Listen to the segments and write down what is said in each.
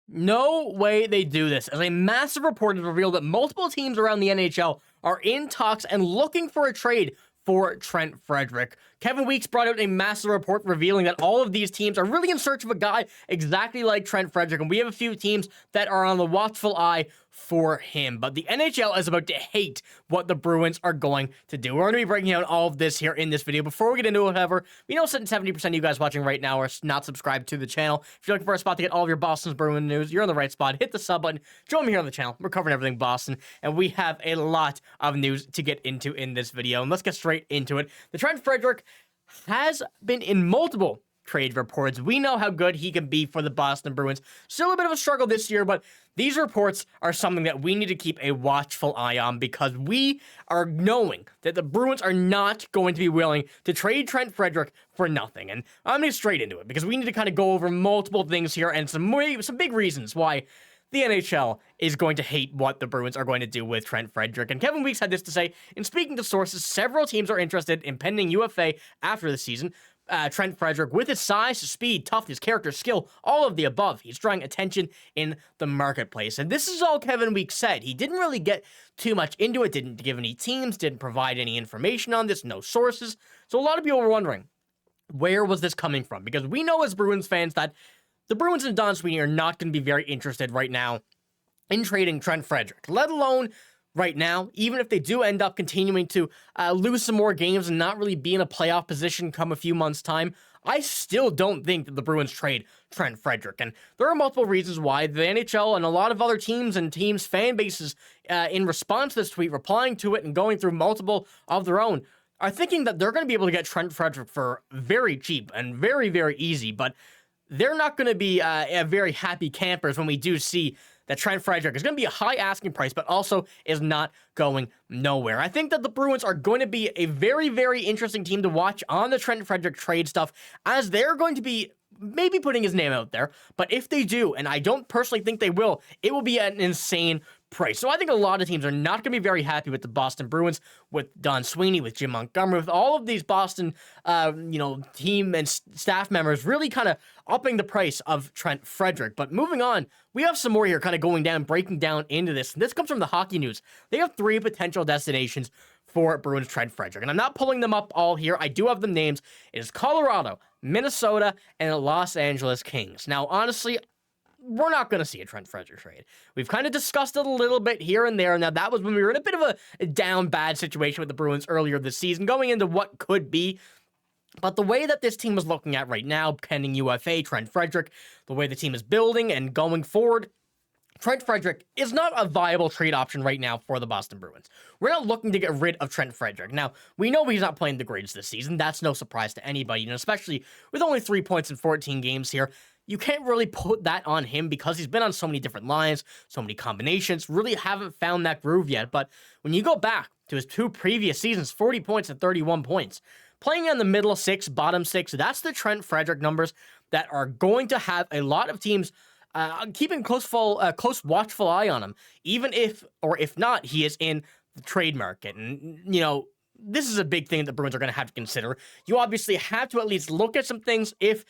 No way they do this, as a massive report has revealed that multiple teams around the NHL are in talks and looking for a trade for Trent Frederic. Kevin Weeks brought out a massive report revealing that all of these teams are really in search of a guy exactly like Trent Frederic, and we have a few teams that are on the watchful eye for him. But the NHL is about to hate what the Bruins are going to do. We're going to be breaking down all of this here in this video. Before we get into it, however, we know 70% of you guys watching right now are not subscribed to the channel. If you're looking for a spot to get all of your Boston Bruins news, you're in the right spot. Hit the sub button. Join me here on the channel. We're covering everything Boston, and we have a lot of news to get into in this video. And let's get straight into it. The Trent Frederic has been in multiple trade reports. We know how good he can be for the Boston Bruins. Still a bit of a struggle this year, but these reports are something that we need to keep a watchful eye on, because we are knowing that the Bruins are not going to be willing to trade Trent Frederic for nothing. And I'm going to get straight into it, because we need to kind of go over multiple things here and some big reasons why the NHL is going to hate what the Bruins are going to do with Trent Frederic. And Kevin Weeks had this to say: in speaking to sources, several teams are interested in pending UFA after the season. Trent Frederic, with his size, speed, toughness, character, skill, all of the above, he's drawing attention in the marketplace. And this is all Kevin Weeks said. He didn't really get too much into it, didn't give any teams, didn't provide any information on this, no sources. So a lot of people were wondering, where was this coming from? Because we know as Bruins fans that the Bruins and Don Sweeney are not going to be very interested right now in trading Trent Frederic, let alone right now, even if they do end up continuing to lose some more games and not really be in a playoff position come a few months' time. I still don't think that the Bruins trade Trent Frederic. And there are multiple reasons why. The NHL and a lot of other teams and teams' fan bases, in response to this tweet, replying to it and going through multiple of their own, are thinking that they're going to be able to get Trent Frederic for very cheap and very, very easy. But they're not going to be very happy campers when we do see that Trent Frederic is going to be a high asking price, but also is not going nowhere. I think that the Bruins are going to be a very, very interesting team to watch on the Trent Frederic trade stuff, as they're going to be maybe putting his name out there. But if they do, and I don't personally think they will, it will be an insane price. So I think a lot of teams are not going to be very happy with the Boston Bruins, with Don Sweeney, with Jim Montgomery, with all of these Boston, team and staff members really kind of upping the price of Trent Frederic. But moving on, we have some more here kind of going down, breaking down into this. And this comes from the Hockey News. They have 3 potential destinations for Bruins Trent Frederic. And I'm not pulling them up all here. I do have the names. It is Colorado, Minnesota, and the Los Angeles Kings. Now, honestly, we're not going to see a Trent Frederic trade. We've kind of discussed it a little bit here and there. Now, that was when we were in a bit of a down bad situation with the Bruins earlier this season, going into what could be. But the way that this team is looking at right now, pending UFA, Trent Frederic, the way the team is building and going forward, Trent Frederic is not a viable trade option right now for the Boston Bruins. We're not looking to get rid of Trent Frederic. Now, we know he's not playing the greatest this season. That's no surprise to anybody, and especially with only 3 points in 14 games here, you can't really put that on him because he's been on so many different lines, so many combinations, really haven't found that groove yet. But when you go back to his 2 previous seasons, 40 points and 31 points, playing on the middle 6, bottom 6, that's the Trent Frederic numbers that are going to have a lot of teams keeping close watchful eye on him, even if, or if not, he is in the trade market. And, this is a big thing that the Bruins are going to have to consider. You obviously have to at least look at some things if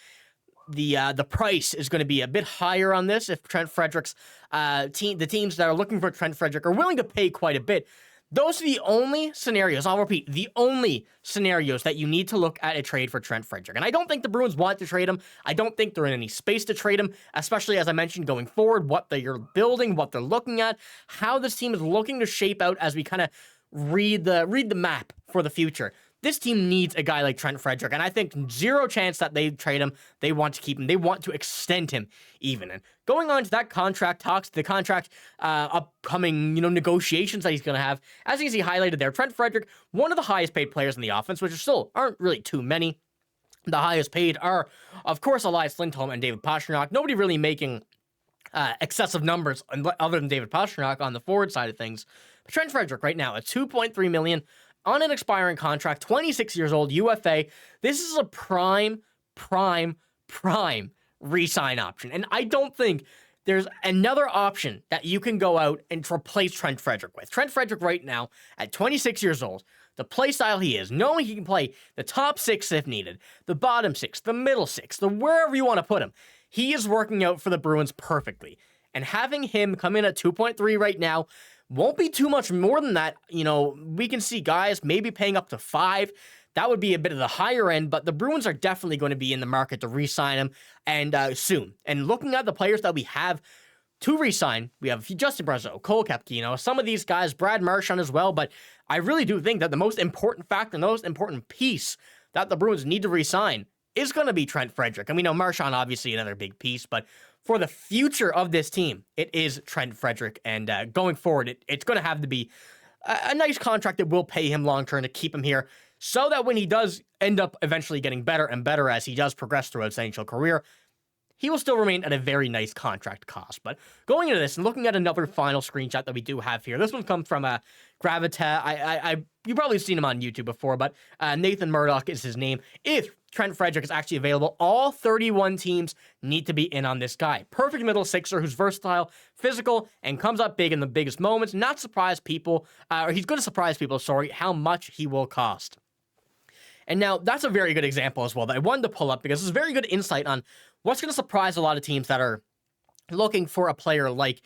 the price is going to be a bit higher on this, if Trent Frederic's the teams that are looking for Trent Frederic are willing to pay quite a bit. Those are the only scenarios, I'll repeat, the only scenarios that you need to look at a trade for Trent Frederic. And I don't think the Bruins want to trade him. I don't think they're in any space to trade him, especially, as I mentioned, going forward, what they're building, what they're looking at, how this team is looking to shape out as we kind of read the map for the future. This team needs a guy like Trent Frederic, and I think zero chance that they trade him. They want to keep him. They want to extend him even. And going on to that contract talks, the contract upcoming, negotiations that he's going to have, as you can see highlighted there, Trent Frederic, one of the highest paid players in the offense, which still aren't really too many. The highest paid are, of course, Elias Lindholm and David Pastrnak. Nobody really making excessive numbers other than David Pastrnak on the forward side of things. But Trent Frederic right now at $2.3 million on an expiring contract, 26 years old, UFA. This is a prime re-sign option. And I don't think there's another option that you can go out and replace Trent Frederic with. Trent Frederic right now at 26 years old, the play style he is, knowing he can play the top 6 if needed, the bottom 6, the middle 6, the wherever you want to put him. he is working out for the Bruins perfectly. And having him come in at 2.3 right now won't be too much more than that. We can see guys maybe paying up to 5. That would be a bit of the higher end, but the Bruins are definitely going to be in the market to re-sign him, and soon. And looking at the players that we have to re-sign, we have Justin Brazeau, Cole Koepka, some of these guys, Brad Marchand as well, but I really do think that the most important factor, the most important piece that the Bruins need to re-sign is going to be Trent Frederic. And we know Marchand, obviously, another big piece, but for the future of this team, it is Trent Frederic, and going forward, it's going to have to be a nice contract that will pay him long-term to keep him here, so that when he does end up eventually getting better and better as he does progress throughout his NHL career, he will still remain at a very nice contract cost. But going into this and looking at another final screenshot that we do have here, this one comes from Gravitas. You've probably seen him on YouTube before, but Nathan Murdoch is his name. If Trent Frederic is actually available, all 31 teams need to be in on this guy. Perfect middle sixer who's versatile, physical, and comes up big in the biggest moments. Not surprise people, or he's going to surprise people, how much he will cost. And now, that's a very good example as well that I wanted to pull up because it's very good insight on what's going to surprise a lot of teams that are looking for a player like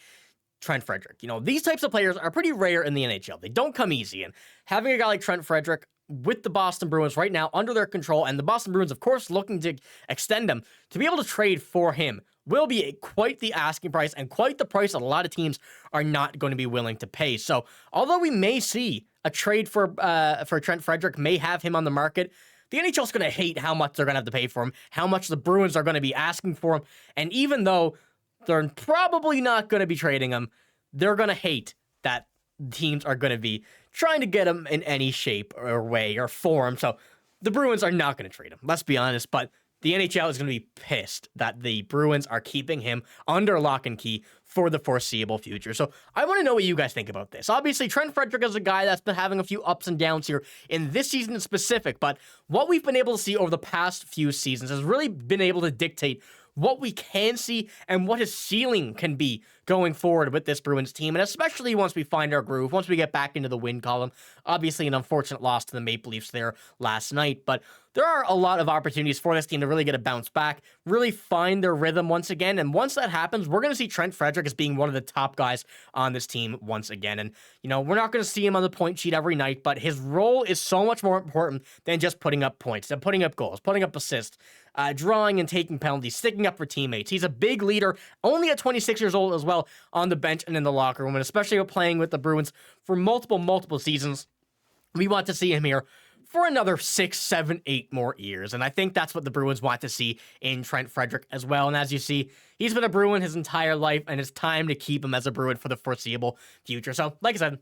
Trent Frederic. These types of players are pretty rare in the NHL. They don't come easy, and having a guy like Trent Frederic with the Boston Bruins right now under their control, and the Boston Bruins, of course, looking to extend him, to be able to trade for him will be quite the asking price and quite the price that a lot of teams are not going to be willing to pay. So, although we may see a trade for Trent Frederic, may have him on the market, the NHL is going to hate how much they're going to have to pay for him, how much the Bruins are going to be asking for him, and even though they're probably not going to be trading him, they're going to hate that teams are going to be trying to get him in any shape or way or form. So the Bruins are not going to trade him, let's be honest, but the NHL is going to be pissed that the Bruins are keeping him under lock and key for the foreseeable future. So I want to know what you guys think about this. Obviously, Trent Frederic is a guy that's been having a few ups and downs here in this season in specific, but what we've been able to see over the past few seasons has really been able to dictate what we can see and what his ceiling can be going forward with this Bruins team, and especially once we find our groove, once we get back into the win column. Obviously, an unfortunate loss to the Maple Leafs there last night, but there are a lot of opportunities for this team to really get a bounce back, really find their rhythm once again, and once that happens, we're going to see Trent Frederic as being one of the top guys on this team once again. And, we're not going to see him on the point sheet every night, but his role is so much more important than just putting up points, than putting up goals, putting up assists, drawing and taking penalties, sticking up for teammates. He's a big leader, only at 26 years old as well, on the bench and in the locker room, and especially playing with the Bruins for multiple seasons. We want to see him here for another 6, 7, 8 more years, and I think that's what the Bruins want to see in Trent Frederic as well. And as you see, he's been a Bruin his entire life, and it's time to keep him as a Bruin for the foreseeable future. So, like I said,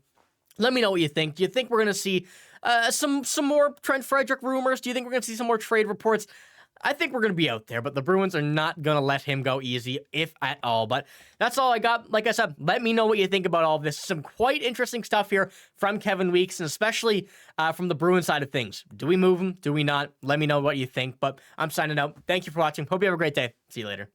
let me know what you think. Do you think we're going to see some more Trent Frederic rumors? Do you think we're going to see some more trade reports? I think we're going to be out there, but the Bruins are not going to let him go easy, if at all. But that's all I got. Like I said, let me know what you think about all of this. Some quite interesting stuff here from Kevin Weekes, and especially from the Bruins side of things. Do we move him? Do we not? Let me know what you think. But I'm signing out. Thank you for watching. Hope you have a great day. See you later.